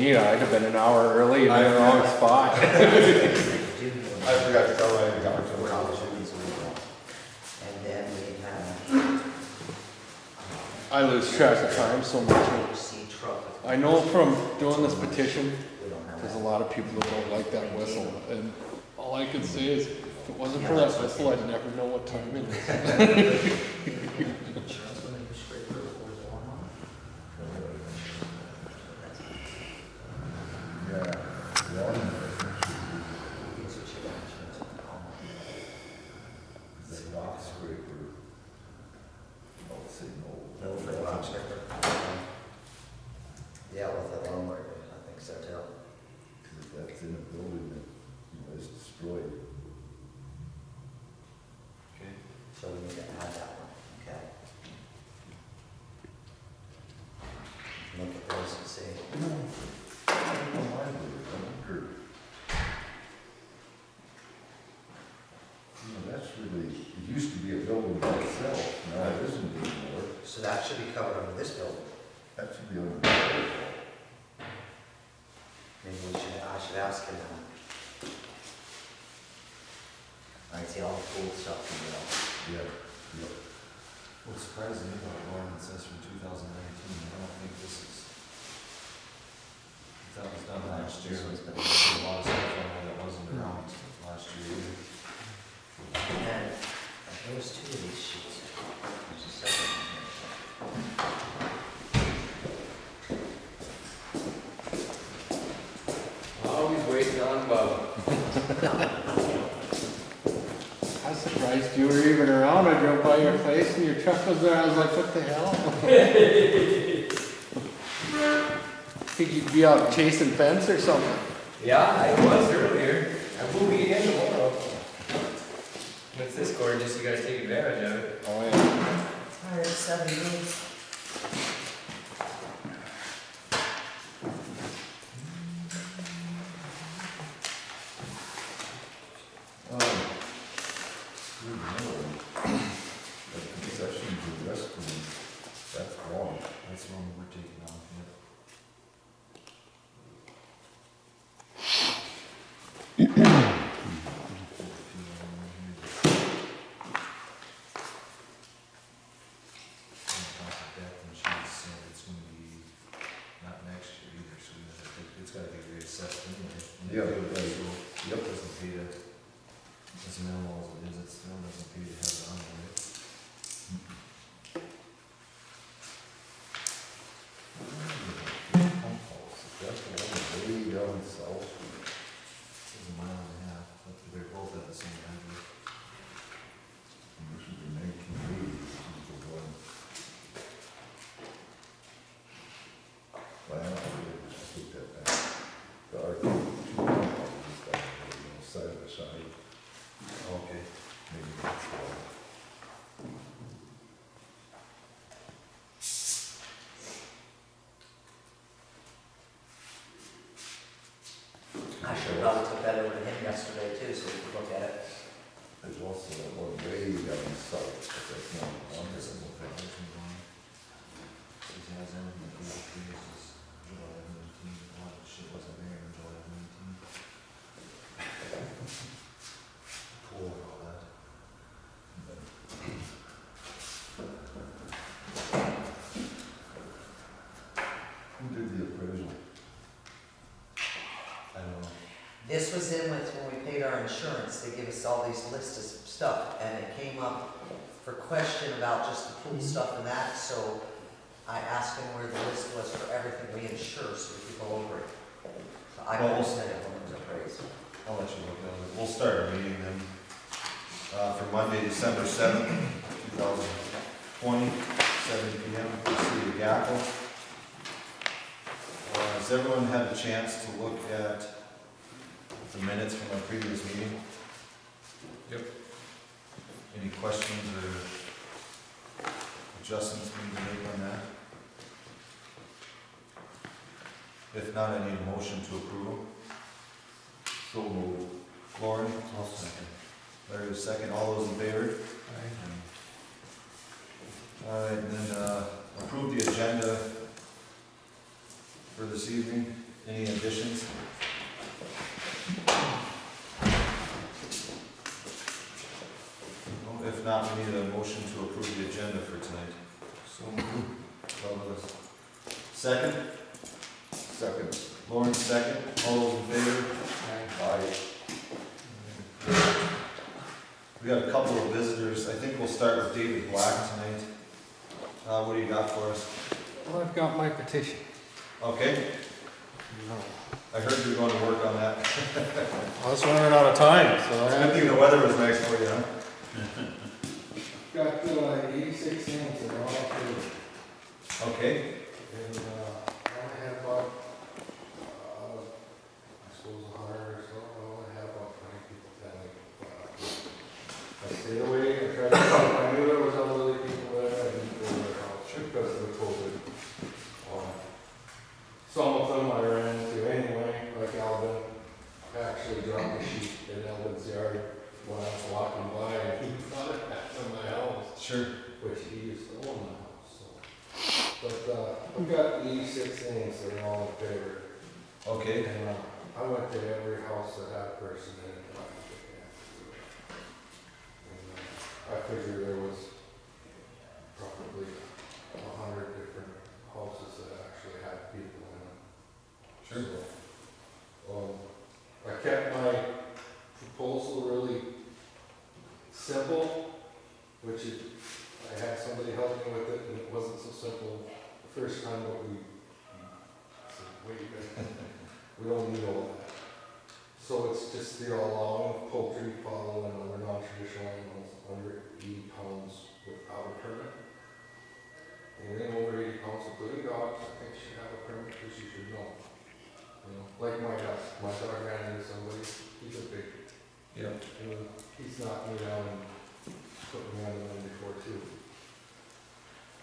me, I'd have been an hour early and in the wrong spot. I forgot to tell Ryan to go to We're all shooting, so we don't. And then we have. I lose track of time so much. See truck. I know from doing this petition, We don't have there's a that. lot of people that don't like that whistle. And all I can say is, if it wasn't for that whistle, I'd never know what time it is. Yeah, with the lawnmower, I think so too. If that's in a building that, is destroyed. Okay. So we need to add that one, okay? Look at this and see. That's really, it used to be a building by itself, now it isn't anymore. So that should be covered under this building. That should be on. Maybe I should ask him that. I see all the cool stuff, Yeah. What surprises me about Lauren, it says from 2019, I don't think this is, that was done last year, there's been a lot of stuff on there that wasn't around last year either. And then, there was two of these sheets. There's a second one here. Always waiting on Bubba. I was surprised you were even around. I drove by your place and your truck was there. I was like, what the hell? Think you'd be out chasing fence or something? Yeah, I was earlier. I will be again tomorrow. With this gorgeous, you gotta take advantage of it. Oh yeah. Alright, 7 minutes. Concession to restrooms, that's wrong. That's the one we're taking off, it's gotta be reassessed anyway. Yeah, So, yep. it doesn't pay to, as minimal as it is, it still doesn't pay to have it on there. That's the one way down south. It's a mile and a half, but they're both at the same address. This is the 1980s, this is the one. Well, I take that back. The arcade, two compounds, side by side. Okay. Maybe that's the one. I should probably took that over to him yesterday too, so we could look at it. There's also that one way down south, but that's not on This this is a one. foundation one. It has everything that goes through this is July 19, a lot of shit wasn't there in July 19. Pool and all that. Who did the appraisal? I don't know. This was in with when we paid our insurance, they give us all these lists of stuff, and it came up for question about just the pool stuff and that, so I asked him where the list was for everything we insure, so we could go over it. So I Well, will send it when it was appraised. I'll let you look at it. We'll start our meeting then, for Monday, December 7th, 2020, 7 PM, the city of Gackle. Has everyone had a chance to look at the minutes from our previous meeting? Yep. Any questions or adjustments we need to make on that? If not, I need a motion to approve. So moved. Lauren? I'll second. Larry, second. All those in favor? All right, and then approve the agenda for this evening. Any additions? No, if not, we need a motion to approve the agenda for tonight. So, Douglas. Second? Second. Lauren, second. All those in favor? Aye. We got a couple of visitors. I think we'll start with David Black tonight. What do you got for us? Well, I've got my petition. Okay, I heard you were going to work on that. I was running out of time, so It's a good thing the weather was nice for you, huh? got 86 names that are all approved. Okay, And I only had about, I suppose 100 or so. I only had about 20 people tell me. I stayed away. I tried to talk. I knew there was elderly people there. I didn't go to their house because of the COVID. Some of them I ran into anyway, like Alvin. I actually dropped a sheet in Alvin's yard when I was walking by, and he thought it back in my house, sure. which he used to own the house. So. But I've got 86 names that are all in favor. Okay, And I went to every house that had a person in it. And I figured there was probably 100 different houses that actually had people in them. sure. So, I kept my proposal really simple, which is, I had somebody help me with it, and it wasn't so simple the first time, but we said, wait a minute, we don't need all that. So it's just the allowing of poultry, fowl, and other non-traditional animals under 80 pounds without a permit. Anything over 80 pounds, including dogs, I think should have a permit, because you should know. You know, like my dog ran into somebody, he's a big, Yep. he's knocked me down and put me on the limb before too.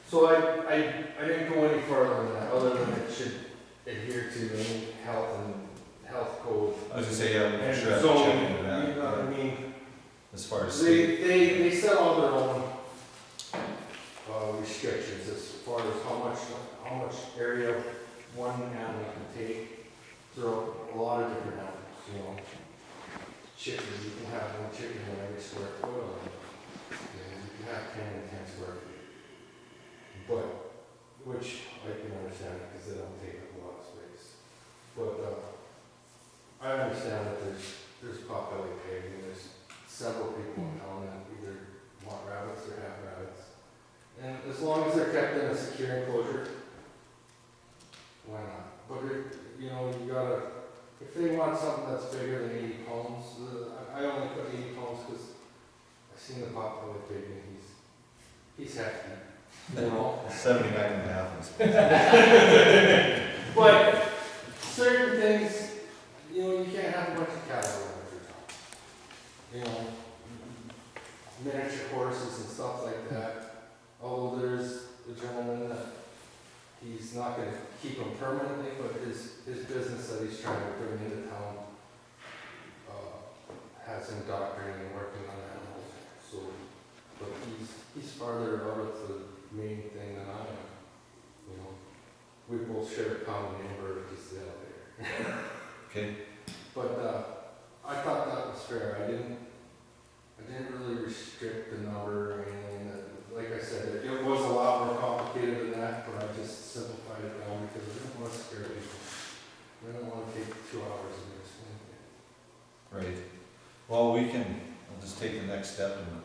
So I didn't go any further than that, other than it should adhere to any health code. I was gonna say, yeah, we And should have to zoning, check into that. you know what I mean? As far as state, They set all their own restrictions as far as how much area one animal can take. There are a lot of different animals, you know. Chickens, you can have one chicken in every square foot, and you can have 10 in 10 square feet. But, which I can understand because they don't take up a lot of space. But I understand that there's potbelly pig, and there's several people in town that either want rabbits or have rabbits. And as long as they're kept in a secure enclosure, why not? But you know, you gotta, if they want something that's bigger than 80 pounds, I only put 80 pounds because I've seen the potbelly pig and he's hefty, you know. 79 and a half. But certain things, you know, you can't have a bunch of cattle around your town. You know, miniature horses and stuff like that. Although there's a gentleman that he's not going to keep them permanently, but his business that he's trying to bring into town has him doctoring and working on animals. So, but he's farther out of the main thing than I am. You know, we both share a common neighbor, which is the elevator. Okay, But I thought that was fair. I didn't really restrict the number or anything. Like I said, it was a lot more complicated than that, but I just simplified it down because I didn't want to scare people. I didn't want to take 2 hours and explain it. right. Well, we'll just take the next step and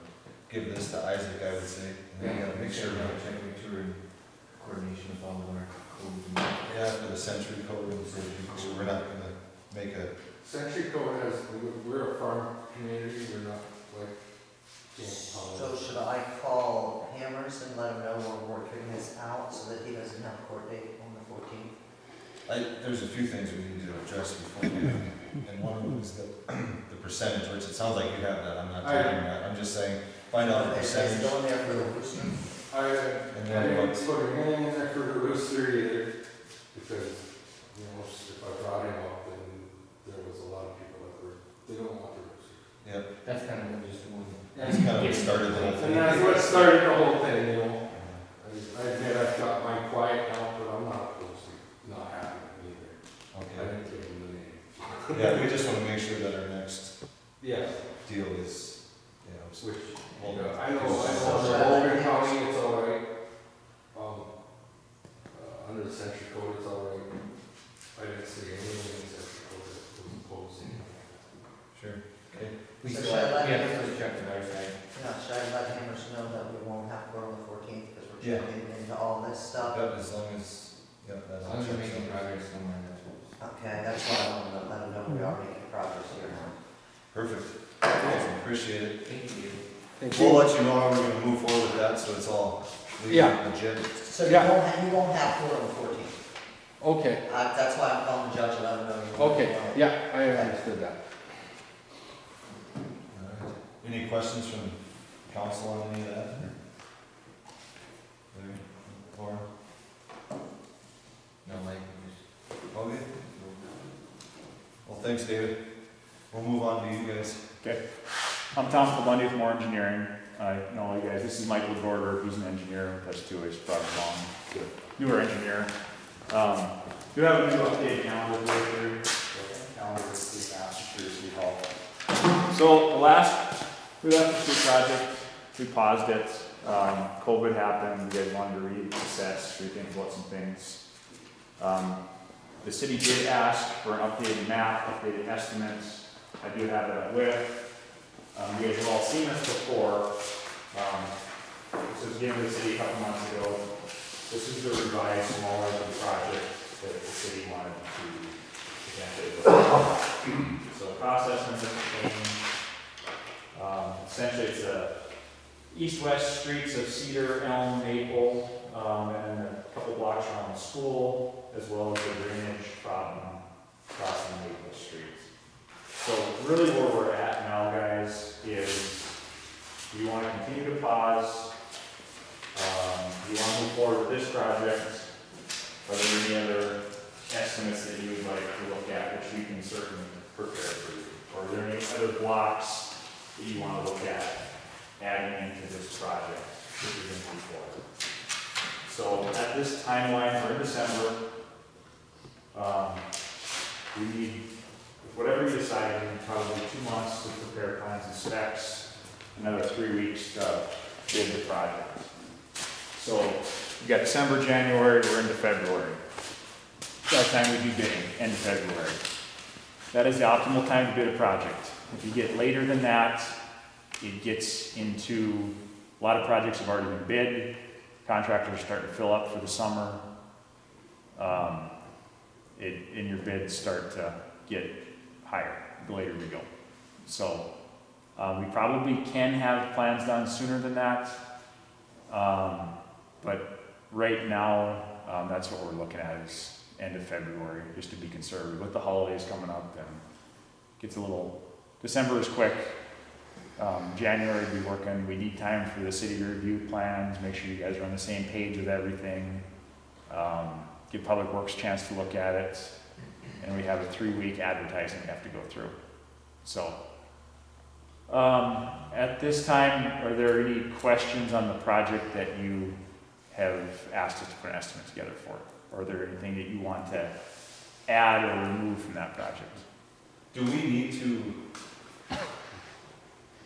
give this to Isaac, I would say. And then we gotta make sure, make sure we're in coordination with all of our codes. yeah, for the century code, so we're not gonna make a, Century Code we're a farm community, we're not like James So College. should I call Hammers and let him know we're working this out so that he doesn't have a court date on the 14th? there's a few things we need to address before we, and one of them is the percentage, which it sounds like you have that, I'm not telling you that, I'm just saying, find out the They percentage. still in there for the rooster? I then didn't what- put anything in there for the rooster either, because, you know, if I brought him up, then there was a lot of people that they don't want the rooster. Yep, That's kind of just one. that's kind of what started the whole And thing. that's what started the whole thing, you know. I admit I've got mine quiet now, but I'm not opposed to not having it either. I Okay, didn't Yeah, we just wanna make sure that our next Yeah, deal is, you know, which, well, I know, So for should I let Logan him- County, it's all right. Under the century code, it's all right. I didn't see anything in the century code that was opposed. sure, okay. We So still should I have, let we have him- to check the other side. Yeah, should I let Hammers know that we won't have to go on the 14th because we're Yeah. checking into all this stuff? Yep, as long as, yep, As that's. long as we're making progress somewhere, that's what. Okay, that's why I wanted to let him know we are making progress here now. Perfect, awesome, appreciate it. Thank you. We'll let you know how we're gonna move forward with that, so it's all Yeah. legit. So you Yeah. won't have to go on the 14th. Okay, That's why I'm calling the judge and let him know you won't. okay, yeah, I understood that. Alright. Any questions from council on any of that? Larry, Lauren? No, like, we just. Okay. Well, thanks, David. We'll move on to you guys. Okay, I'm Tom Cobundy with More Engineering. I know you guys, this is Michael Gorder, who's an engineer with us too, he's brought along, newer engineer. Do have a new updated calendar for you, calendar this week after City Hall. So the last, we left the street project, we paused it, COVID happened, you guys wanted to reassess, rethink about some things. The city did ask for an updated map, updated estimates. I do have it with. You guys have all seen this before. This was given to the city a couple months ago. This is the revised smaller project that the city wanted to potentially look at. So cost estimates have changed. Essentially it's east-west streets of Cedar, Elm, Maple, and a couple blocks around the school, as well as the drainage problem crossing Maple streets. So really where we're at now, guys, is do you want to continue to pause? Do you want to move forward with this project? Are there any other estimates that you would like to look at, which we can certainly prepare for you? Or are there any other blocks that you want to look at adding into this project, which is going to move forward? So at this timeline, we're in December. We need, whatever you decide, we need probably 2 months to prepare plans and specs, another 3 weeks to bid the project. So you got December, January, we're into February. That time we'd be bidding, end of February. That is the optimal time to bid a project. If you get later than that, it gets into, a lot of projects have already been bid, contractors start to fill up for the summer, and your bids start to get higher the later we go. So we probably can have plans done sooner than that, but right now that's what we're looking at is end of February, just to be conservative. With the holidays coming up, and gets a little, December is quick. January we be working, we need time for the city to review plans, make sure you guys are on the same page with everything. Give Public Works a chance to look at it, and we have a 3-week advertising we have to go through. So, at this time, are there any questions on the project that you have asked us to put an estimate together for? Or are there anything that you want to add or remove from that project? Do we need to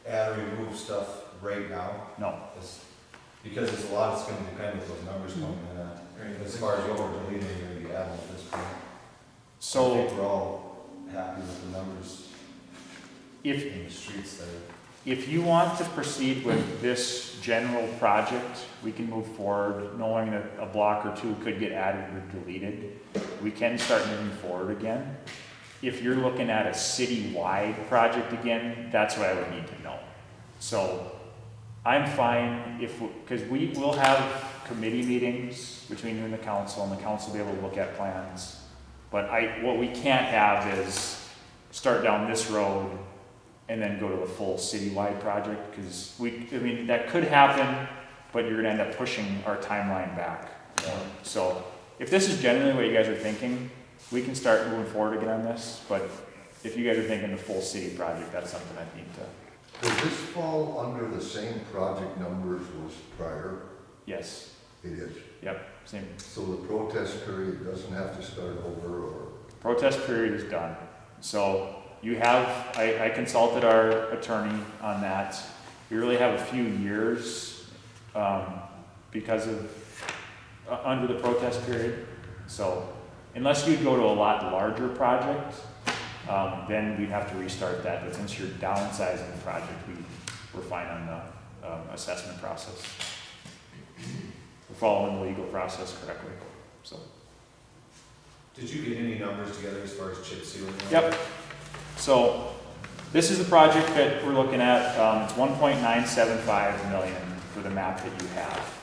add or remove stuff right now? No. Because there's a lot that's gonna depend with those numbers coming in at. As far as what we're deleting, you're gonna be adding at this point. I So think we're all happy with the numbers if in the streets there. If you want to proceed with this general project, we can move forward, knowing that a block or two could get added or deleted. We can start moving forward again. If you're looking at a city-wide project again, that's what I would need to know. So I'm fine if, because we will have committee meetings between you and the council will be able to look at plans. But what we can't have is start down this road and then go to the full citywide project, because that could happen, but you're gonna end up pushing our timeline back. So if this is generally what you guys are thinking, we can start moving forward again on this, but if you guys are thinking the full city project, that's something I need to. Does this fall under the same project numbers was prior? Yes, It is. yep, same. So the protest period doesn't have to start over, or? Protest period is done. So you have, I consulted our attorney on that. We really have a few years because of, under the protest period. So unless you go to a lot larger project, then we'd have to restart that. But since you're downsizing the project, we're fine on the assessment process. We're following the legal process correctly, so. Did you get any numbers together as far as chip sealing? Yep. So this is the project that we're looking at. It's 1.975 million for the map that you have.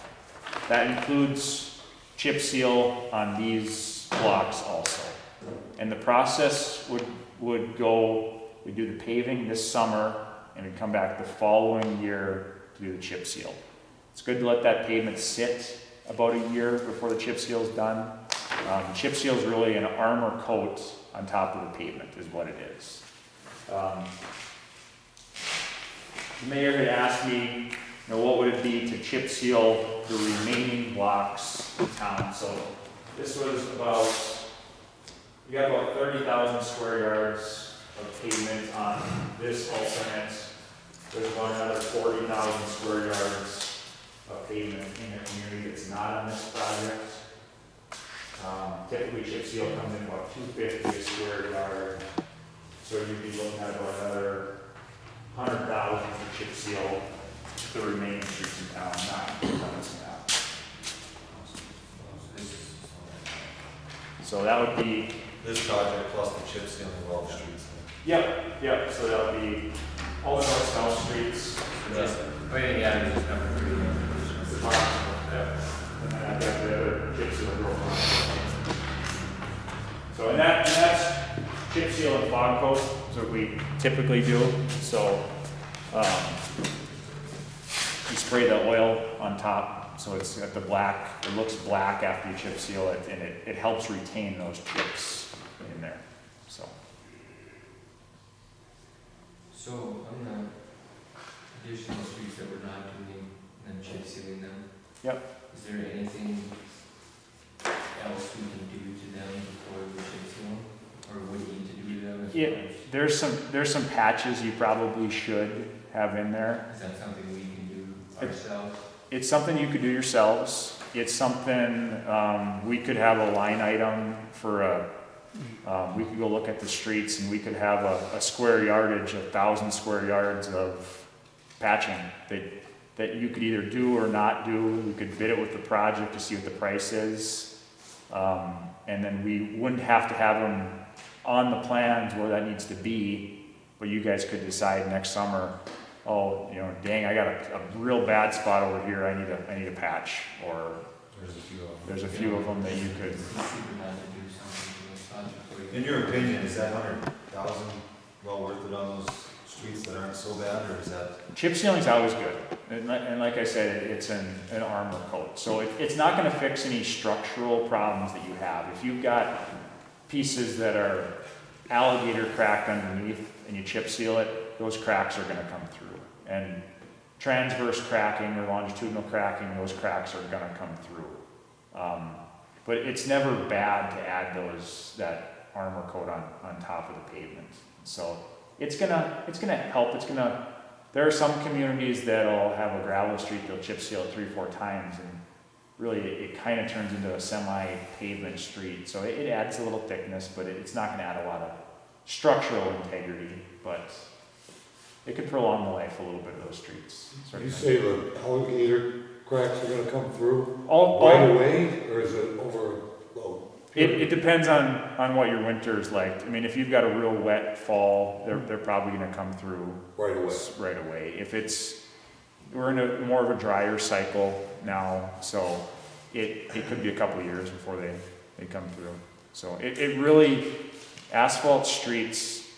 That includes chip seal on these blocks also. And the process would go, we do the paving this summer and we'd come back the following year to do the chip seal. It's good to let that pavement sit about a year before the chip seal is done. Chip seal is really an armor coat on top of the pavement is what it is. The mayor had asked me, what would it be to chip seal the remaining blocks in town? So this was about, you got about 30,000 square yards of pavement on this alternate. There's about another 40,000 square yards of pavement in the community that's not on this project. Typically chip seal comes in about 250 a square yard. So you'd be looking at about another 100,000 for chip seal the remaining streets in town, not balancing out. So that would be. This project plus the chip sealing of all the streets. Yep, so that would be all the north-south streets. Oh yeah, there's just number 3. Yeah. And then I've got the other chip seal growth. So and that's chip seal and fog coat is what we typically do. So you spray the oil on top, so it's got the black. It looks black after you chip seal it, and it helps retain those chips in there. So on the additional streets that we're not doing and chip sealing them. Yep. Is there anything else we can do to them before we chip seal them, or would need to do to them? There's some patches you probably should have in there. Is that something we can do ourselves? It's something you could do yourselves. It's something we could have a line item for a. We could go look at the streets and we could have a square yardage, 1,000 square yards of patching that you could either do or not do. We could bid it with the project to see what the price is. And then we wouldn't have to have them on the plans where that needs to be, but you guys could decide next summer, oh, dang, I got a real bad spot over here, I need a patch, or there's a few of them that you could. In your opinion, is that 100,000 well worth it on those streets that aren't so bad, or is that? Chip sealing's always good, and like I said, it's an armor coat, so it's not going to fix any structural problems that you have. If you've got pieces that are alligator cracked underneath and you chip seal it, those cracks are going to come through. And transverse cracking or longitudinal cracking, those cracks are going to come through. But it's never bad to add that armor coat on top of the pavement. So it's gonna help. There are some communities that'll have a gravel street, they'll chip seal it 3-4 times, and really it kind of turns into a semi-pavement street. So it adds a little thickness, but it's not gonna add a lot of structural integrity, but it could prolong the life a little bit of those streets. You say the alligator cracks are gonna come through All, right away, or is it over? It depends on what your winter is like. I mean, if you've got a real wet fall, they're probably going to come through right away. If we're in a more of a drier cycle now, so it could be a couple of years before they come through. So it really, asphalt streets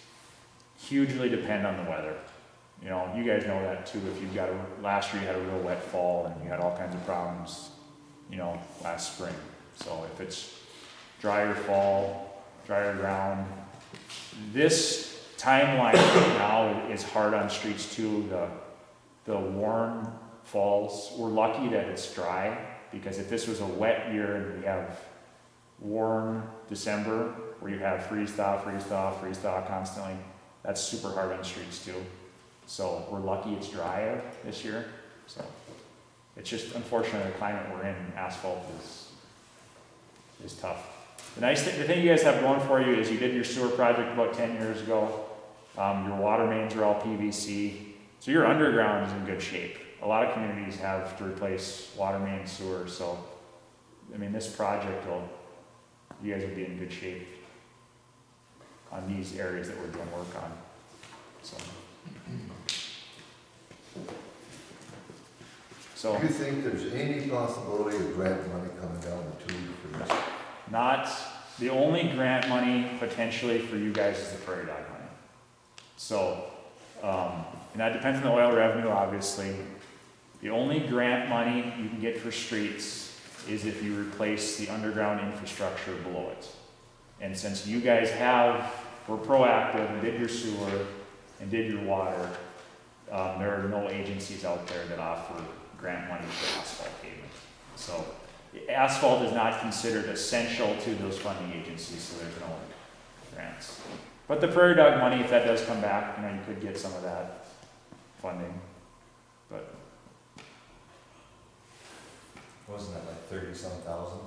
hugely depend on the weather. You guys know that too. If you've got last year you had a real wet fall and you had all kinds of problems, last spring. So if it's drier fall, drier ground. This timeline right now is hard on streets too. The warm falls, we're lucky that it's dry, because if this was a wet year and we have warm December, where you have freeze thaw constantly, that's super hard on streets too. So we're lucky it's drier this year, so it's just unfortunately the climate we're in, asphalt is tough. The thing you guys have going for you is you did your sewer project about 10 years ago. Your water mains are all PVC, so your underground is in good shape. A lot of communities have to replace water main, sewer, so I mean this project you guys will be in good shape on these areas that we're doing work on. So Do you think there's any possibility of grant money coming down the tube for this? not, the only grant money potentially for you guys is the prairie dog money. So, and that depends on the oil revenue, obviously. The only grant money you can get for streets is if you replace the underground infrastructure below it. And since you guys were proactive and did your sewer and did your water, there are no agencies out there that offer grant money for asphalt pavement. So asphalt is not considered essential to those funding agencies, so there's no grants. But the prairie dog money, if that does come back, you could get some of that funding. But Wasn't that like 30-some thousand?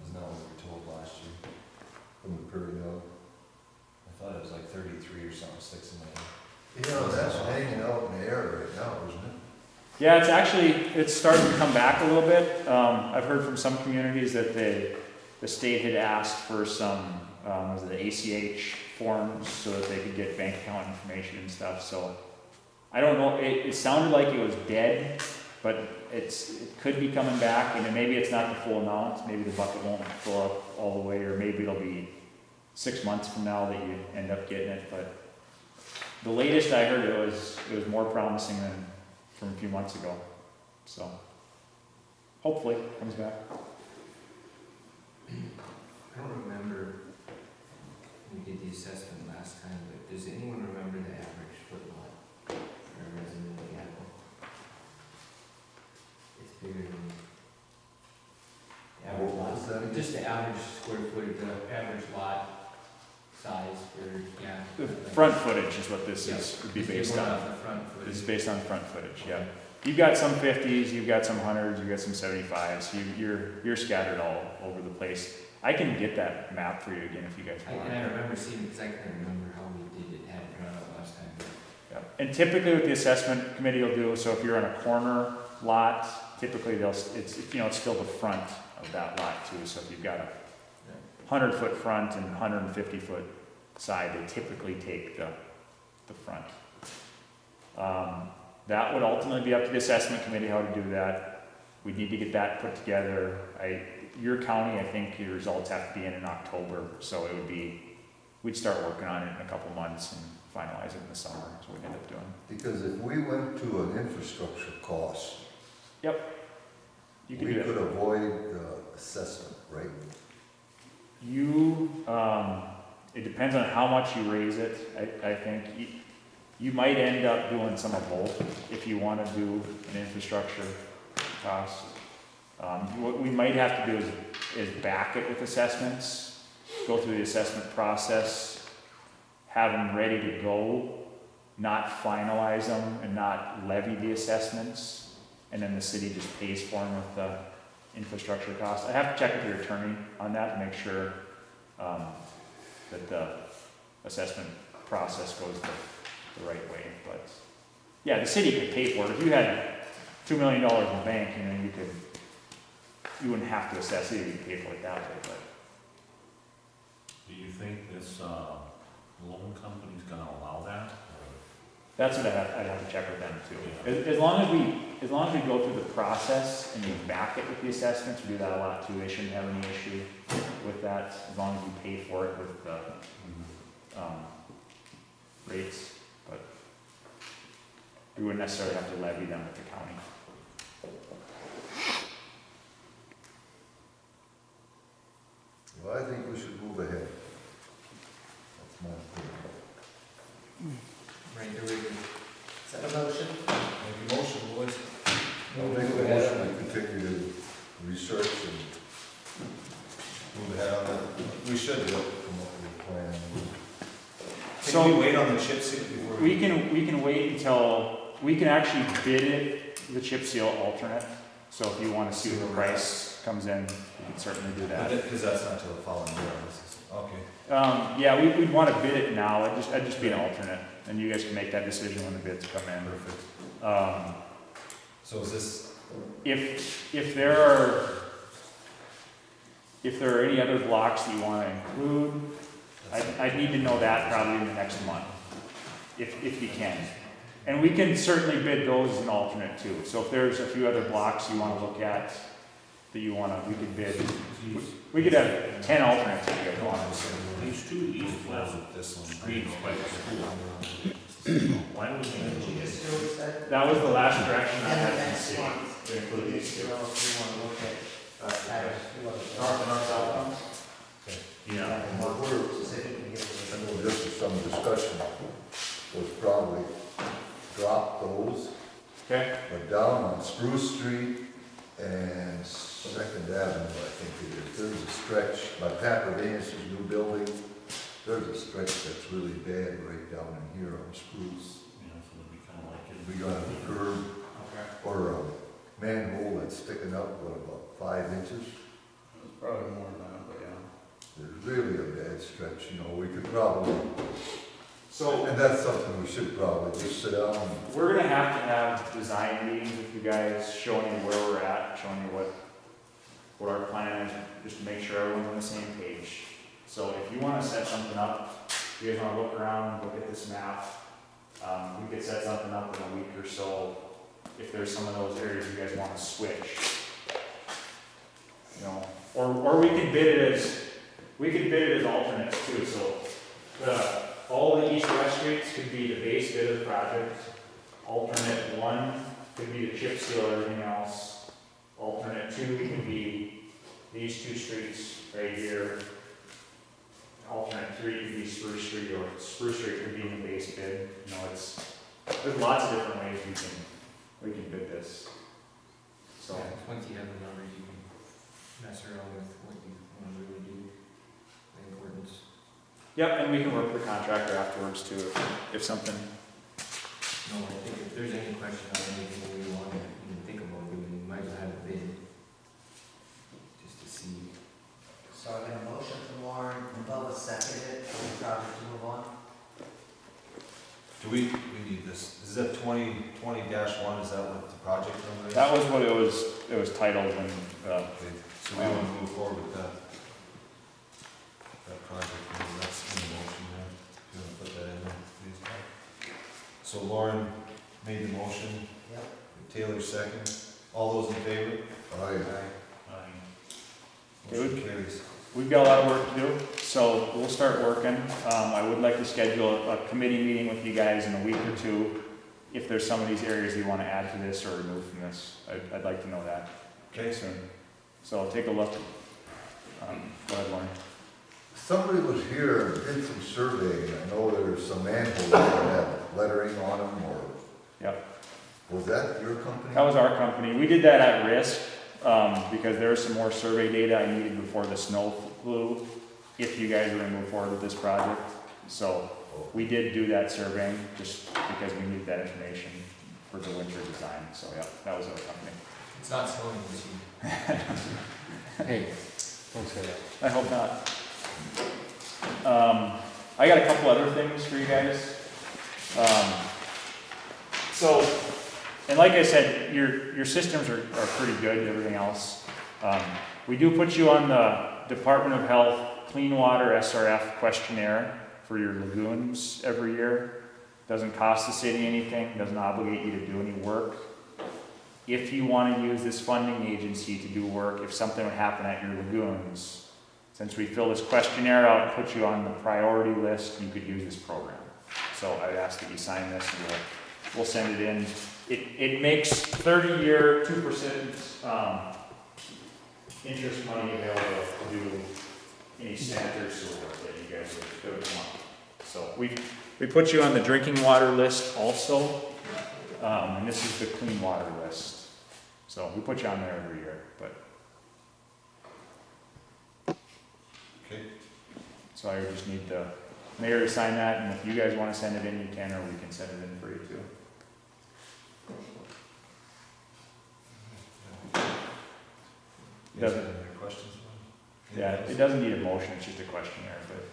Wasn't that what we were told last year? From the prairie dog? I thought it was like 33 or something, sticks in my head. You know, that's hanging out in the air right now, isn't it? yeah, it's starting to come back a little bit. I've heard from some communities that the state had asked for some, was it the ACH forms so that they could get bank account information and stuff. So I don't know, it sounded like it was dead, but it could be coming back, and then maybe it's not the full amount. Maybe the bucket won't fill up all the way, or maybe it'll be 6 months from now that you end up getting it. But the latest I heard, it was more promising than from a few months ago. So hopefully it comes back. I don't remember when we did the assessment last time, but does anyone remember the average foot lot for a resident of Gackle? It's bigger than the average What was that lot. again? Just the average square footage, the average lot size for The Gackle. front footage is what this Yeah. would be Just based going on. off the front footage. This is based on front footage, yeah. You've got some 50s, you've got some 100s, you've got some 75s. You're scattered all over the place. I can get that map for you again if you guys want. And I remember seeing, because I can't remember how we did it, had it drawn up last time. Yeah. And typically what the assessment committee will do, so if you're on a corner lot, typically it's still the front of that lot too. So if you've got a 100-foot front and 150-foot side, they typically take the front. That would ultimately be up to the assessment committee how to do that. We'd need to get that put together. Your county, I think your results have to be in October, so we'd start working on it in a couple months and finalize it in the summer. That's what we'd end up doing. Because if we went to an infrastructure cost, You can we do could that. avoid assessment, right? It depends on how much you raise it. I think you might end up doing some of both if you want to do an infrastructure cost. What we might have to do is back it with assessments, go through the assessment process, have them ready to go, not finalize them and not levy the assessments, and then the city just pays for them with the infrastructure cost. I have to check with your attorney on that to make sure that the assessment process goes the right way. But yeah, the city could pay for it. If you had $2 million in the bank, you wouldn't have to assess it, you could pay for it that way. But Do you think this loan company's gonna allow that? that's what I'd have to check with them too. As long as we go through the process and we back it with the assessments, we do that a lot too. They shouldn't have any issue with that, as long as we pay for it with the rates. But we wouldn't necessarily have to levy them with the county. Well, I think we should move ahead. That's my opinion. Right, do we, Is that a motion? Make a motion, boys. I'll make a motion to continue to research and Move ahead on that plan. So- Can we wait on the chip seal before? We can wait until, we can actually bid it, the chip seal alternate. So if you wanna see what the price comes in, we can certainly do that. Because that's not till the following year, okay. Yeah, we'd wanna bid it now, I'd just be an alternate, and you guys can make that decision when the bids come in. Perfect. So is this, If there are any other blocks that you wanna include, I'd need to know that probably in the next month, if you can. And we can certainly bid those as an alternate too. So if there's a few other blocks you wanna look at, that we could bid. We could have 10 alternates if you guys want. These two east ones, this one? green by the school. Why would we? Just do what you said. That was the last direction I And the had from the next city, one. to include these two. You know, if you wanna look at, North and north south. Yeah. What we're, specific and get I the. know just some discussion was probably drop those, Okay, but down on Spruce Street and Second Avenue, I think it is, there's a stretch, by Papadinus' new building, there's a stretch that's really bad right down in here on Spruce. Yeah, so it'd be kind of like it. We got a curb okay. or a manhole that's sticking up, what, about 5 inches? It's probably more than that, but yeah. There's really a bad stretch, you know, we could probably, So, and that's something we should probably just sit down and, we're gonna have to have design meetings with you guys, showing you where we're at, showing you what our plan is, just to make sure everyone's on the same page. So if you wanna set something up, if you guys wanna look around, look at this map, we could set something up in a week or so, if there's some of those areas you guys wanna switch. You know, or we could bid it as alternates too, so all the east-west streets could be the base bid of the project. Alternate 1 could be the chip seal, everything else. Alternate 2 could be these 2 streets right here. Alternate 3 could be Spruce Street, or Spruce Street could be in the base bid. You know, there's lots of different ways we can bid this. So, Yeah, once you have the numbers, you can mess around with what you want to really do, the importance. yep, and we can work with the contractor afterwards too, if something. No, I think if there's any question on anything that we want to even think about doing, we might as well have a bid, just to see. So I got a motion from Lauren, and Bubba seconded it, for the project to move on. Do we need this, is that 2020-1, is that what the project number is? That was what it was titled when, Okay, so we want to move forward with that project, maybe that's in the motion there, if you want to put that in there, please. So Lauren made the motion, Yep. Taylor second, all those in favor? Motion carries. we've got a lot of work to do, so we'll start working. I would like to schedule a committee meeting with you guys in a week or two. If there's some of these areas you want to add to this or remove from this, I'd like to know that Okay, soon. So I'll take a look. Go ahead, Lauren. somebody was here and did some surveying, I know there's some manholes that have lettering on them, or. Yep. Was that your company? That was our company. We did that at risk, because there was some more survey data I needed before the snow flew, if you guys were gonna move forward with this project. So we did do that surveying, just because we needed that information for the winter design. So yeah, that was our company. It's not snowing this year. Hey, don't say that. I hope not. I got a couple other things for you guys. So, and like I said, your systems are pretty good, everything else. We do put you on the Department of Health Clean Water SRF questionnaire for your lagoons every year. Doesn't cost the city anything, doesn't obligate you to do any work. If you want to use this funding agency to do work, if something would happen at your lagoons, since we fill this questionnaire out and put you on the priority list, you could use this program. So I'd ask that you sign this and we'll send it in. It makes 30-year, 2% interest money available to do any sanitary sewer work that you guys would want. So we put you on the drinking water list also, and this is the clean water list. So we put you on there every year, but. Okay. So I just need the mayor to sign that, and if you guys wanna send it in, you can, or we can send it in for you too. You guys have any questions? Yeah, it doesn't need a motion, it's just a questionnaire, but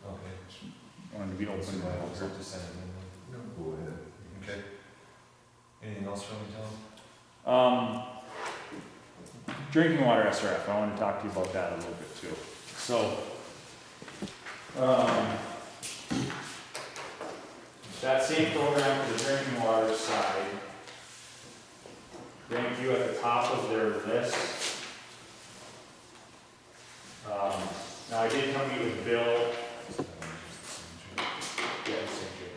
Okay. I wanted to be open. So I will start to send it in. Go ahead. Okay. Anything else from you, Tom? Drinking water SRF, I want to talk to you about that a little bit too. So, that same program for the drinking water side, rank you at the top of their list. Now I did come meet with Bill.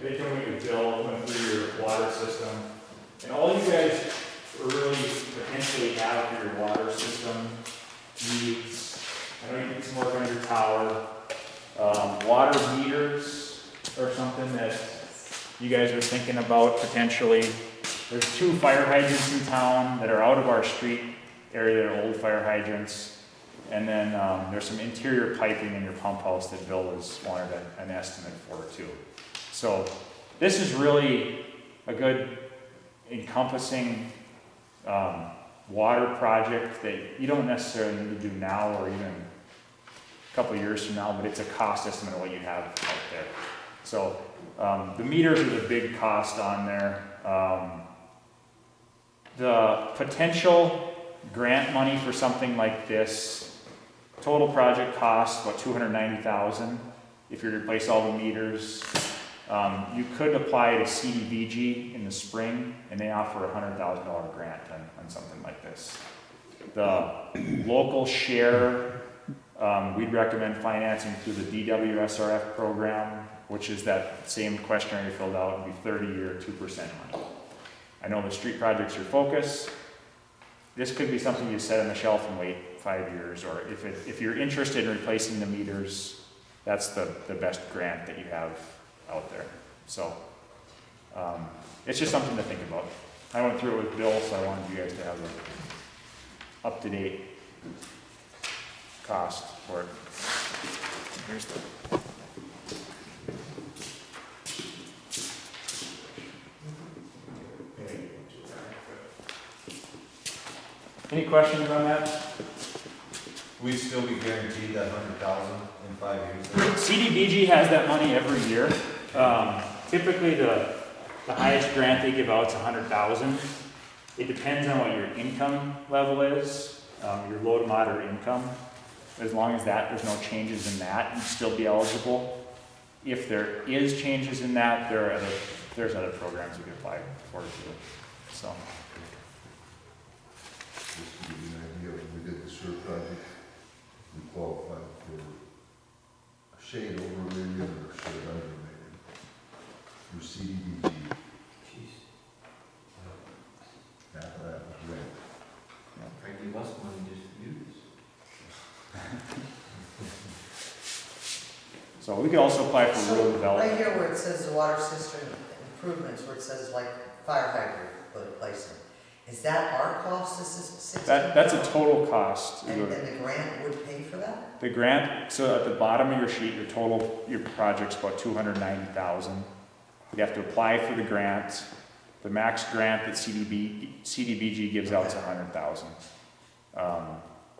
They come meet with Bill, went through your water system, and all you guys really potentially have for your water system needs, I know you need some work on your tower, water meters or something that you guys are thinking about potentially. There's 2 fire hydrants in town that are out of our street area, they're old fire hydrants. And then there's some interior piping in your pump house that Bill has wanted an estimate for too. So this is really a good encompassing water project that you don't necessarily need to do now or even a couple of years from now, but it's a cost estimate of what you have out there. So the meters are the big cost on there. The potential grant money for something like this, total project cost, about $290,000 if you replace all the meters. You could apply to CDBG in the spring, and they offer a $100,000 grant on something like this. The local share, we'd recommend financing through the DWSRF program, which is that same questionnaire you filled out, would be 30-year, 2% money. I know the street project's your focus. This could be something you set on the shelf and wait 5 years, or if you're interested in replacing the meters, that's the best grant that you have out there. So it's just something to think about. I went through it with Bill, so I wanted you guys to have an up-to-date cost for it. Here's the Any questions on that? We'd still be guaranteed that 100,000 in 5 years. CDBG has that money every year. Typically, the highest grant they give out is $100,000. It depends on what your income level is, your low to moderate income. As long as there's no changes in that, you'd still be eligible. If there is changes in that, there's other programs you can apply for too. So. Just to give you an idea, when we did the SURE project, we qualified for a shade over $1 million or a shade under $1 million through CDBG. Jeez. Half of that was rent. Try to give us money just to use. So we could also apply for rural So, development. right here where it says the water system improvements, where it says like fire hydrant replacement, is that our cost, is this 60? That's a total cost. And the grant would pay for that? The grant, so at the bottom of your sheet, your project's about $290,000. You have to apply for the grant. The max grant that CDBG gives out is $100,000.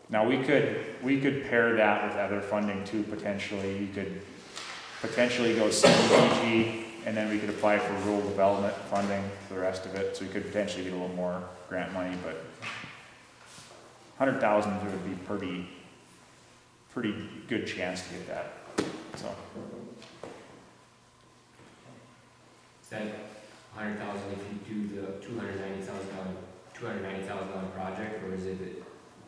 Now we could pair that with other funding too, potentially. You could potentially go CDBG, and then we could apply for rural development funding for the rest of it. So we could potentially get a little more grant money, but $100,000 would be pretty good chance to get that. So Is that 100,000 if you do the $290,000 project, or is it that,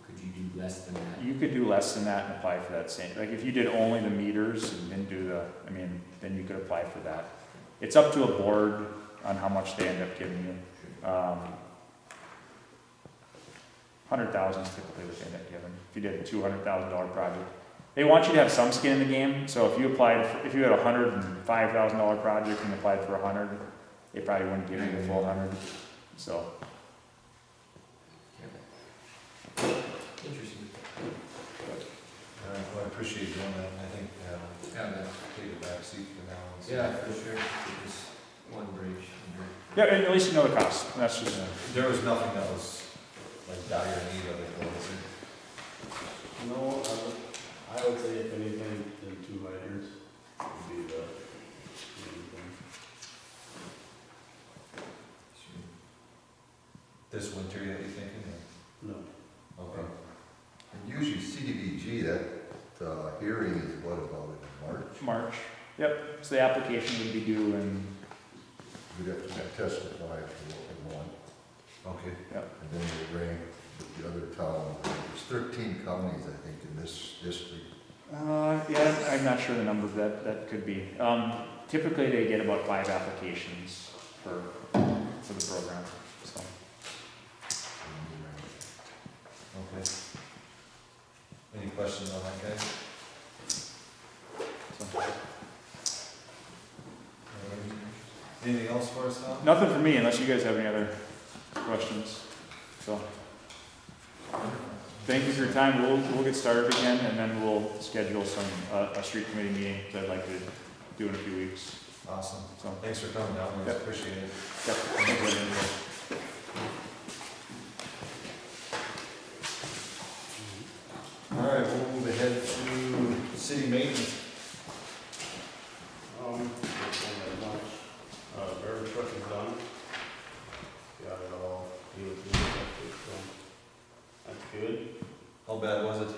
could you do less than that? you could do less than that and apply for that same. Like if you did only the meters and didn't do then you could apply for that. It's up to a board on how much they end up giving you. 100,000 is typically what they end up giving. If you did a $200,000 project, they want you to have some skin in the game. So if you had a $105,000 project and applied for 100, they probably wouldn't give you the full 100. So. Interesting. Well, I appreciate you doing that. I think kind of take a back seat for now. And see. Yeah, for sure, just one bridge under. Yeah, and at least you know the cost, and that's just, There was nothing that was like dire need of it, though, was there? No, I would say if anything, then 2 hydrants would be the main thing. This winter, yet you thinking? No. Or? Okay. And usually CDBG, that hearing is what, about in March? March. Yep, so the application would be due in, We'd have to testify for what we want, Okay. and then we rank with the other towns. There's 13 counties, I think, in this district. yeah, I'm not sure the number, that could be. Typically, they get about 5 applications for the program, so. Okay. Any questions on that, guys? Anything else for us now? Nothing for me, unless you guys have any other questions, so. Thank you for your time, we'll get started again, and then we'll schedule a street committee meeting that I'd like to do in a few weeks, Awesome. so. Thanks for coming down, we Yep. appreciate it. Yep. All right, we'll move ahead to city maintenance. Not much. Garbage truck is done. Got it all peeled through, so that's good. How bad was it?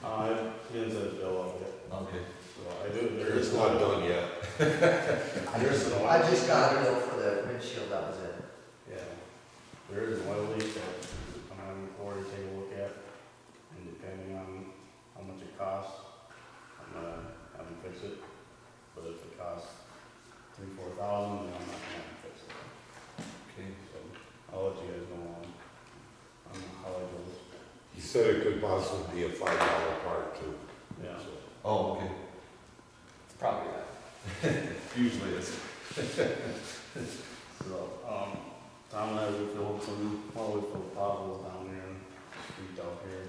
I didn't set the bill up yet, Okay. so I do, there It's is not one. done yet. I just got a bill for the windshield, that was it. Yeah, there is an oil leak that I'm having Corey take a look at, and depending on how much it costs, I'm gonna have him fix it. But if it costs $3,000-4,000, then I'm not gonna have him fix it. Okay. So I'll let you guys know on how it goes. He said it could possibly be a $5 part too. Yeah. So, Oh, okay. It's probably that. Usually it's. So, Tom and I, we filled potholes down here and street out here.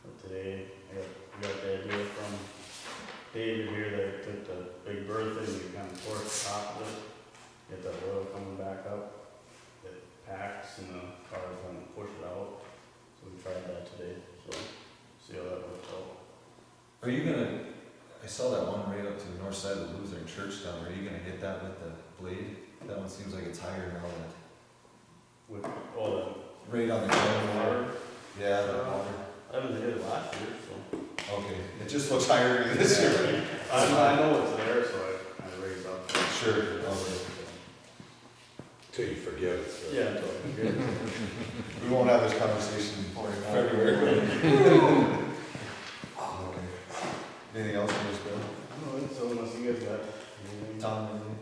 But today, we got the idea from David here that took the big berth and you kind of torque the top of it, get that oil coming back up. It packs and the car's gonna push it out. So we tried that today, so see how that works out. Are you gonna, I saw that one right up to the north side of the Lutheran church down there, are you gonna hit that with the blade? That one seems like it's higher now than, With all right on the the ground. water, Yeah, the water. I haven't hit it last year, so. Okay, it just looks higher this year. I know it's there, so I raised up. Sure, okay. till you forget it. So. Yeah, totally good. We won't have this conversation before February. Okay. Anything else on this bill? No, so unless you guys got anything. Tom, anything?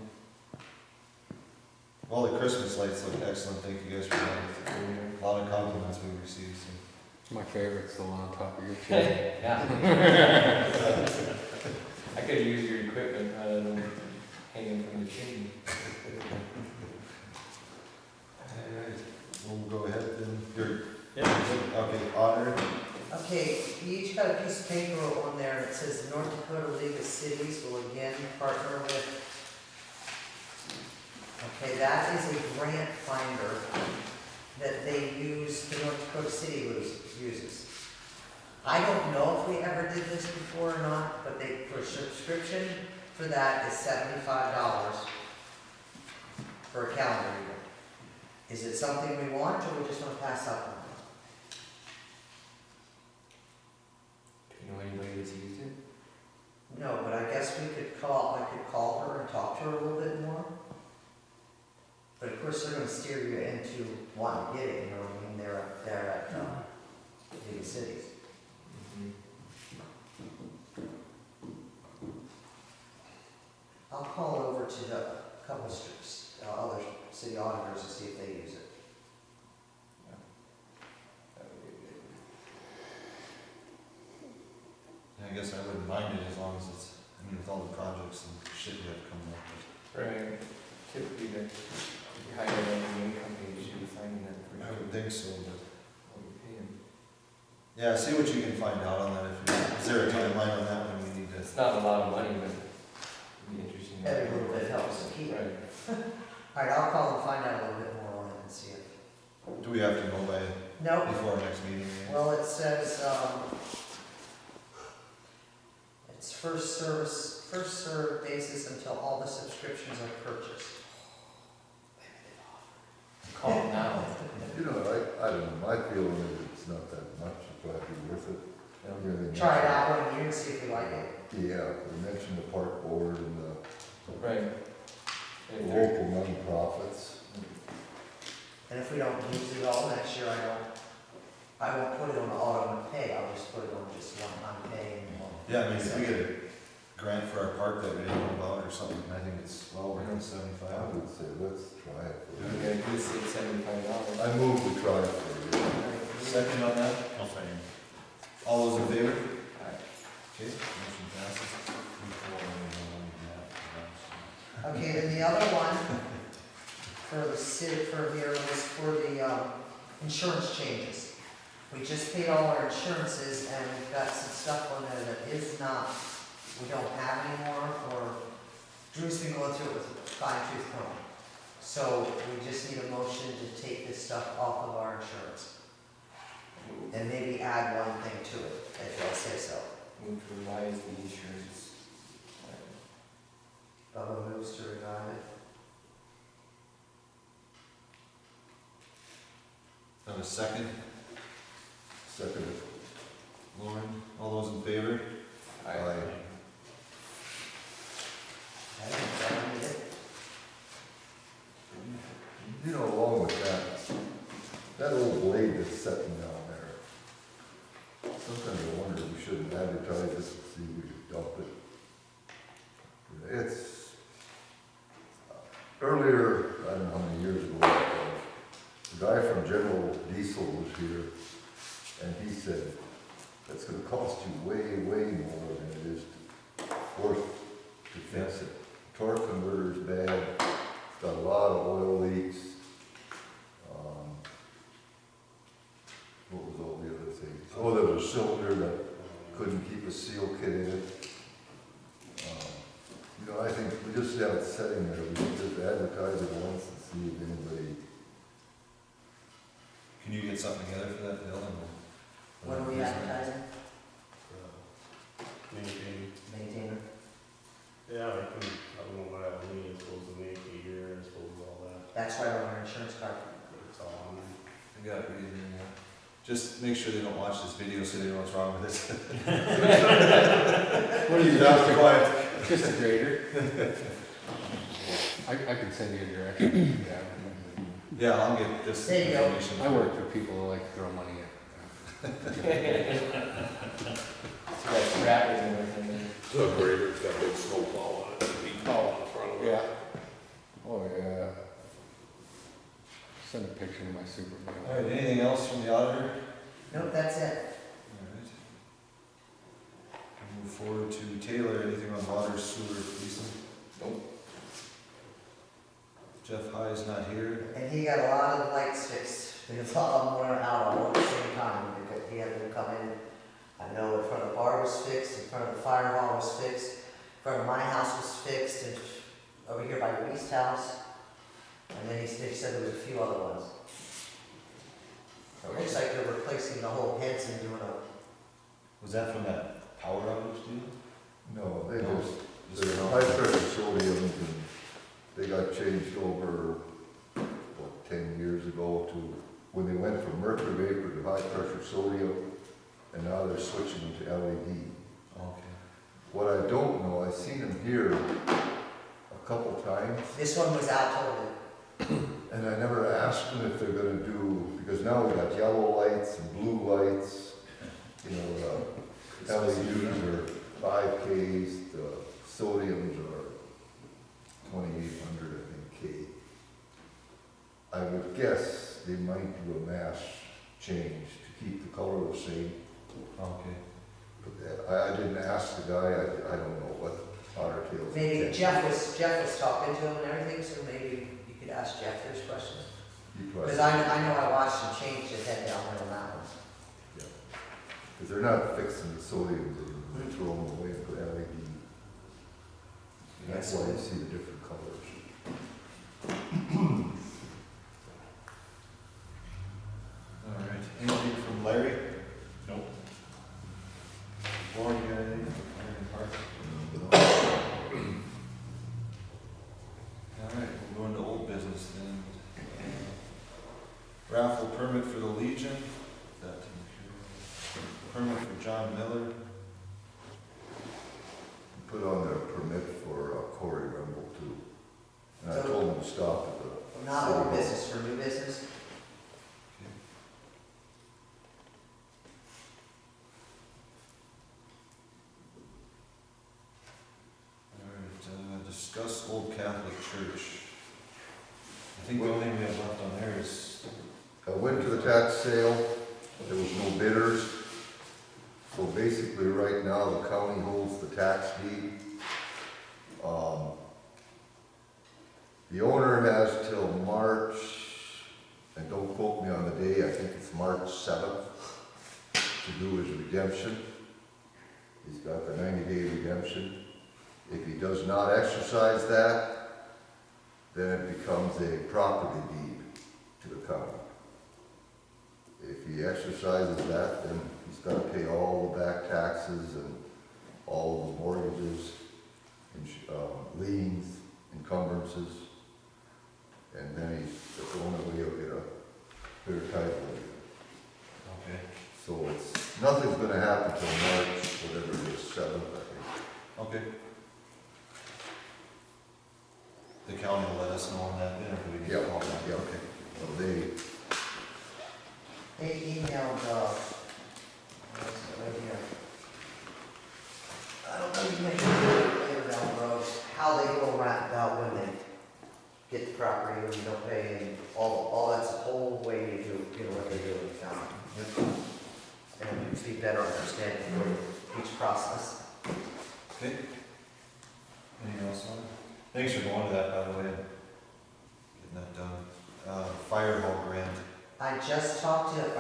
Well, the Christmas lights look excellent, thank you guys for that. A lot of compliments we received, so. My favorite's the one on top of your chair. Yeah. I could use your equipment rather than hanging from the chimney. Alright, we'll go ahead then. You're, Yeah. okay, auditor? Okay, you each got a piece of paper on there that says the North Dakota League of Cities will again partner with. Okay, that is a grant finder that they use, the North Dakota City uses. I don't know if we ever did this before or not, but for subscription for that is $75 for a calendar year. Is it something we want, or we just want to pass up on it? Do you know anybody that's used it? No, but I guess I could call her and talk to her a little bit more. But of course, they're gonna steer you into wanting to get it, you know what I mean, they're at, League of Cities. I'll call over to the couple other city auditors and see if they use it. That would be good. Yeah, I guess I wouldn't mind it as long as it's, I mean, with all the projects and shit we have coming up. Right, typically the higher end companies should be finding that for I would think so, but. what we pay them. Yeah, see what you can find out on that. Is there a timeline on that when we need to It's not a lot of money, but it'd be interesting. Every little bit helps keep it. Right. Alright, I'll call and find out a little bit more on it and see if. Do we have to know by, Nope, before our next meeting? well, it says, it's first served basis until all the subscriptions are purchased. Call it now. You know, I don't know, my feeling is it's not that much, it's probably worth it. You know, they Try it mentioned- out one year and see if you like it. Yeah, they mentioned the park board and the Right. If they're- local nonprofits. And if we don't use it all next year, I won't put it on auto pay, I'll just put it on just one-time pay and. Yeah, I mean, if we get a grant for our park that we didn't know about or something, I think it's well worth the I 75. would say, let's try it. We got a good $75. I move to try it for a year. Second on that? I'll say, All those in favor? Alright. Okay, motion passes. before we go on that, Okay, then the other one for the city, for here, was for the, insurance changes. We just paid all our insurances and we've got some stuff on there that is not, we don't have anymore, or Drew's been going through it with a fine-tooth comb. So we just need a motion to take this stuff off of our insurance. And maybe add one thing to it, if y'all say so. Move to revise the insurance. Bubba moves to revive it. Have a second? Second. Lauren, all those in favor? Aye. I don't need it. You know, along with that old blade that's sitting down there, sometimes I wonder if we shouldn't advertise this and see if we could dump it. It's, earlier, I don't know how many years ago, the guy from General Diesel was here, and he said, that's gonna cost you way, way more than it is worth to fix it. Torque converter's bad, it's got a lot of oil leaks. What was all the other things? Oh, there was a cylinder that couldn't keep a seal kit in it. You know, I think we just have it sitting there, we should just advertise it once and see if anybody. Can you get something together for that, Bill? What are we advertising? Maintain. Maintainer? Yeah, I don't know what I mean, it's supposed to make a year, it's supposed to all that, That's right on our insurance card. but it's all on there. I got it reading in there. Just make sure they don't watch this video so they know what's wrong with this. What is it, Not quiet. just a grader? I can send you a direction, yeah. Yeah, I'll get this There you go. information. I work for people who like to throw money at. So that's wrappers and everything. So a grader's got a big snow plow on it, a big plow on the front of it. Yeah. Oh, yeah. Send a picture to my supervisor. All right, anything else from the auditor? Nope, that's it. Alright. Move forward to Taylor, anything on water, sewer, Lisa? Nope. Jeff High is not here. And he got a lot of the lights fixed. There's a lot of them went out all at the same time because he had them come in. I know in front of the bar was fixed, in front of the fire hall was fixed, in front of my house was fixed, and over here by Reese's house. And then they said there was a few other ones. It looks like they're replacing the whole heads and doing a, Was that from that power outage deal? No, they No. just, they're high pressure sodiums and they got changed over, what, 10 years ago to, when they went from mercury vapor to high pressure sodium, and now they're switching to LED. Okay. What I don't know, I've seen them here a couple times, this one was out totally. and I never asked them if they're gonna do, because now we got yellow lights and blue lights, you know, LEDs are 5Ks, the sodiums are 2800, I think, K. I would guess they might do a mass change to keep the color the same. Okay. But I didn't ask the guy, I don't know what Otter Tail's. Maybe intent. Jeff was talking to him and everything, so maybe you could ask Jeff those questions. You probably- Because I know I watched him change his head down there on that one. Because they're not fixing the sodiums anymore. We throw them away and put LED. That's why you see the different colors. All right, anything from Larry? Nope. Lauren, you got anything from Fire and Park? All right, we'll go into old business then. Raffle permit for the Legion, that taken care of. Permit for John Miller, Put on their permit for Corey Rumble too. And I told him to stop at the. Not old business for new business. all right, discuss Old Catholic Church. I think the only thing we have left on there is, I went to the tax sale, there was no bidders. So basically, right now, the county holds the tax deed. The owner has till March, and don't quote me on the day, I think it's March 7th, to do his redemption. He's got the 90-day redemption. If he does not exercise that, then it becomes a property deed to the county. If he exercises that, then he's got to pay all the back taxes and all the mortgages, liens, encumbrances, and then the owner will get a clear title. okay, So nothing's going to happen till March, whatever it is, 7th, I think. okay. The county will let us know on that, then, or do we need to call them? Yeah. Okay. So they Emailed, what's it right here? I don't know, you may hear later down the road, how they go around about when they get the property, when you don't pay, and all that's the whole way you do, what they do in the county. And to be better understanding for each process. Okay. Anything else on it? Thanks for going to that, by the way, and getting that done. Fire hall grant. I just talked with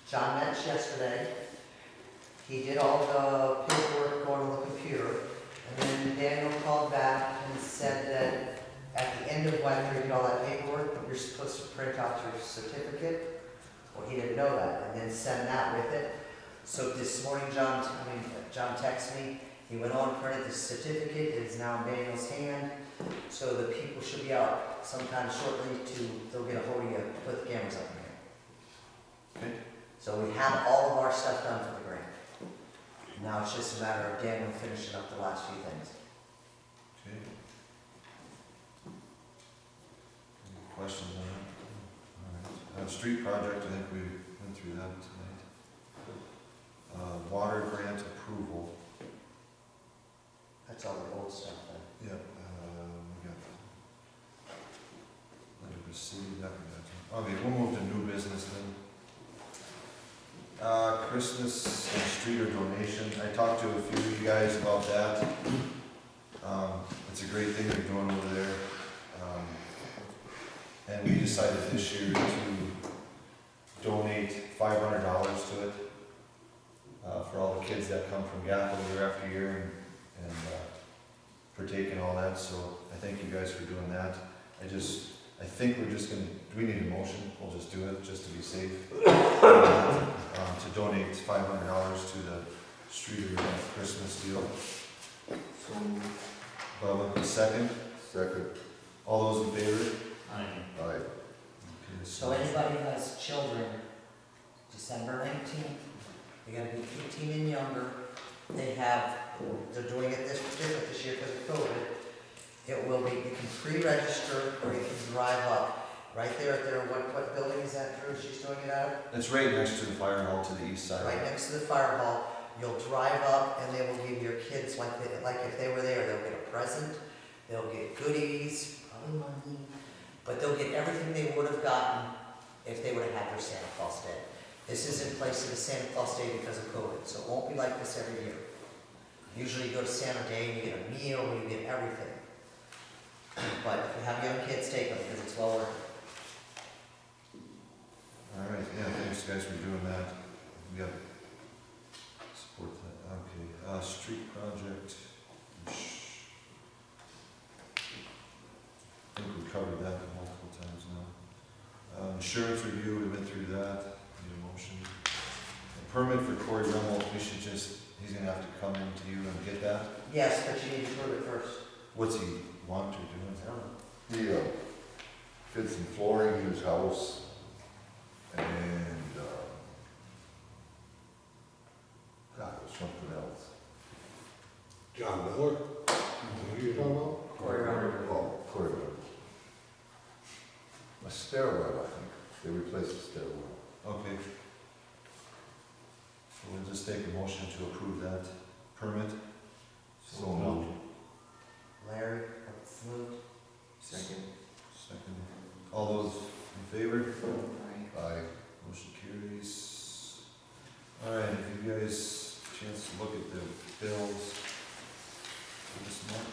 John Metz yesterday. He did all the paperwork going on the computer, and then Daniel called back and said that at the end of when you did all that paperwork, you're supposed to print out your certificate. Well, he didn't know that, and then send that with it. So this morning, John texted me. He went on, printed the certificate. It is now in Daniel's hand. So the people should be out sometime shortly they'll get a hold of you, put the cameras up in here. Okay. So we have all of our stuff done for the grant. Now it's just a matter of Daniel finishing up the last few things. Okay. Any questions on that? All right. Street project, I think we went through that tonight. Water grant approval. That's all the old stuff then. Yep, we got letter received, that we got. Okay, we'll move to new business then. Christmas and streeter donation, I talked to a few of you guys about that. It's a great thing they're doing over there. And we decided this year to donate $500 to it, for all the kids that come from Gackle year after year and partake in all that, so I thank you guys for doing that. I think we're just gonna, do we need a motion? We'll just do it, just to be safe. To donate $500 to the streeter Christmas deal. So, Bubba, second? second, All those in favor? Aye. I Okay, So anybody who has children, December 19th, they gotta be 18 and younger. They're doing it different this year because of COVID. It will be, you can pre-register or you can drive up. Right there at their, what building is that, Drew, she's doing it out of? It's right next to the fire hall to the east side. Right next to the fire hall. You'll drive up and they will give your kids, like if they were there, they'll get a present, they'll get goodies, probably money, but they'll get everything they would have gotten if they would have had their Santa Claus Day. This is in place of the Santa Claus Day because of COVID, so it won't be like this every year. Usually you go to Santa Day and you get a meal and you get everything. But if you have young kids, take them because it's well worth it. All right, yeah, thanks guys for doing that. We got support that, okay, street project. I think we covered that multiple times now. Insurance review, we went through that, need a motion. A permit for Corey Rummel, we should just, he's gonna have to come in to you and get that. Yes, but you need to prove it first. What's he want to do? He, did some flooring in his house, and, God, it was something else. John Miller? Who you talking about? Corey Rummel. Oh, corridor. A stairwell, I think. They replaced the stairwell. Okay. So we'll just take a motion to approve that permit. So moved. Larry, moved. Second. Second. All those in favor? Aye. Aye. Motion carries. All right, if you guys have a chance to look at the bills for this month.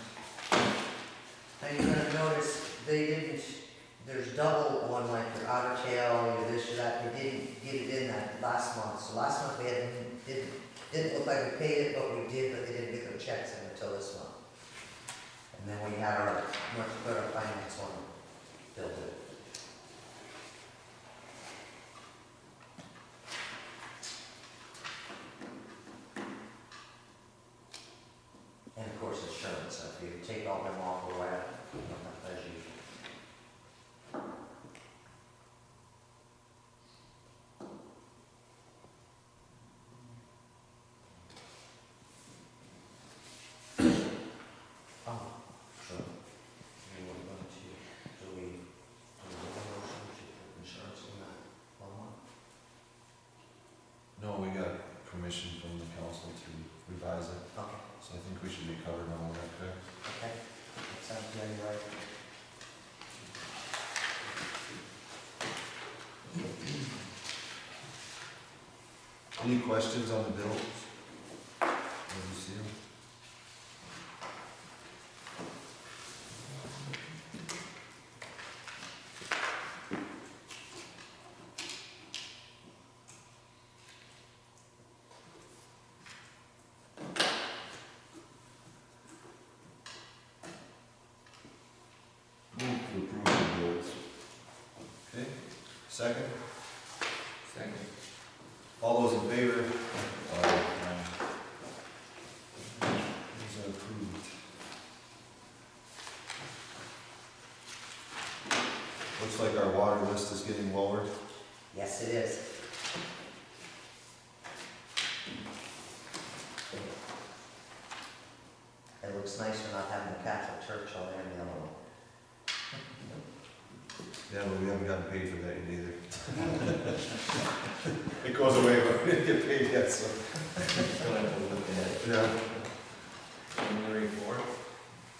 Now you're gonna notice they didn't, there's double on like your otter tail, your this, your that, they didn't get it in that last month. So last month we didn't look like we paid it, but we did, but they didn't get their checks in until this month. And then we had our North Dakota finance one built it. And of course insurance, so if you take all them off, we're right up, as usual. Oh, sure. You want to, do we make a motion to put insurance in that one? No, we got permission from the council to revise it, Okay, so I think we should be covered on all that, correct? okay, that sounds good, you're right. Any questions on the bills? As you see them? Move to approve the bills. Okay, second? Second. All those in favor? These are approved. Looks like our water list is getting lowered. Yes, it is. It looks nicer not having the Catholic Church on there and the other one. Yeah, but we haven't gotten paid for that yet either. It goes away, but we didn't get paid yet, so. Still have to look at it. Yeah. January 4th.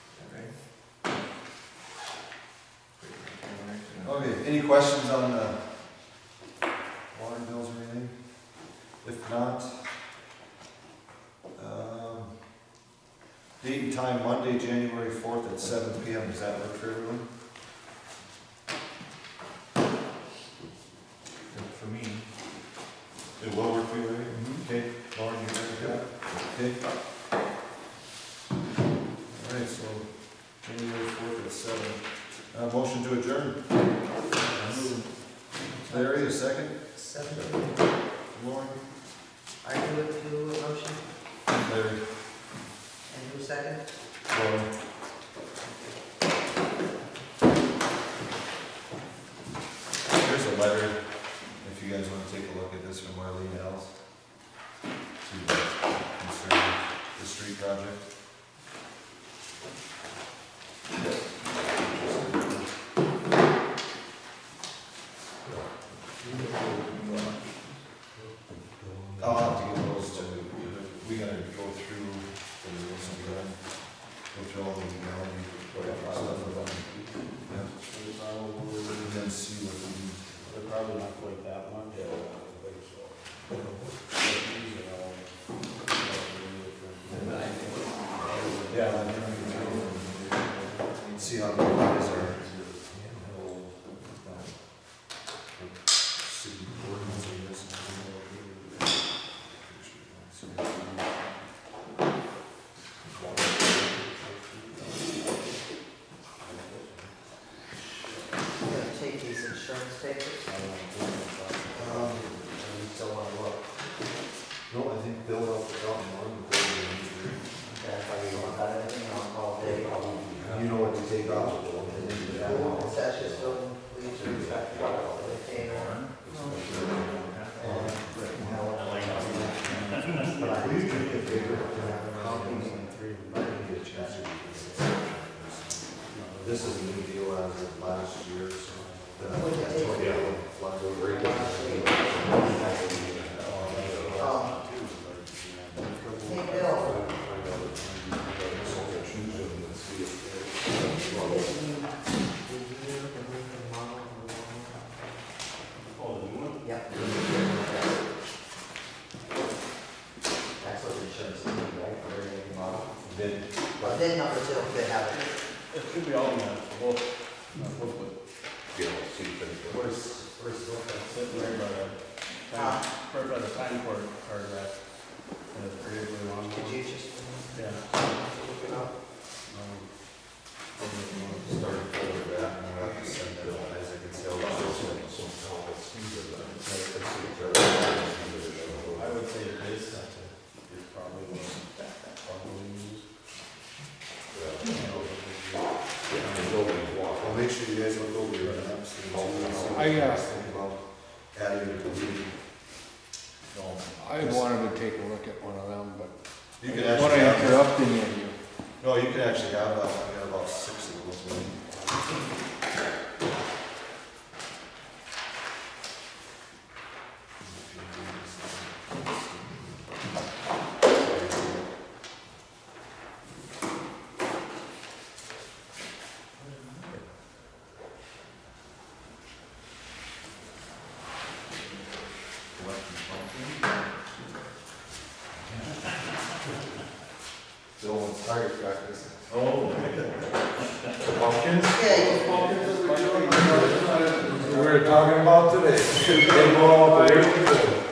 Is that right? Okay, any questions on the water bills or anything? If not, date and time, Monday, January 4th at 7 PM. Does that work for everyone? For me. It will work for you, right? Okay, Lauren, you ready to go? Okay. All right, so January 4th at 7. Motion to adjourn. Larry, a second. 7, Lauren. I do it to a motion, Larry. and who second? Lauren. Here's a letter, if you guys want to take a look at this from Marlene Ellis to concern the street project. I'll have to get those to, we gotta go through, go through all the legality stuff. Yeah. And then see what we need. They're probably not quite that much. Yeah, I don't think so. Yeah. I think we can see how the guys are. City ordinance, I guess. droppable. That's just so leaves you back to the container. But I believe if they were to have copies, might be a chance. This is a new deal as of last year, so. Hey, Bill. Yep. That's what the insurance is, right, for every make and model? But then number two, they have it. It should be all in that, both, booklet. Where's the book? Sitting right by the time card that, and it's pretty really long. Could you just? Yeah. Look it up. Start over that, and I'll have to send that out, as I can see, I'll also I would say this is probably what used. I'll make sure you guys look over your maps. And I, think about adding or deleting. I wanted to take a look at one of them, but You I can didn't want actually to have, interrupt any of you. no, you can actually have, I got about 6 of those. Dylan's target practice. Oh. Yeah, We were talking about today. They go all the way.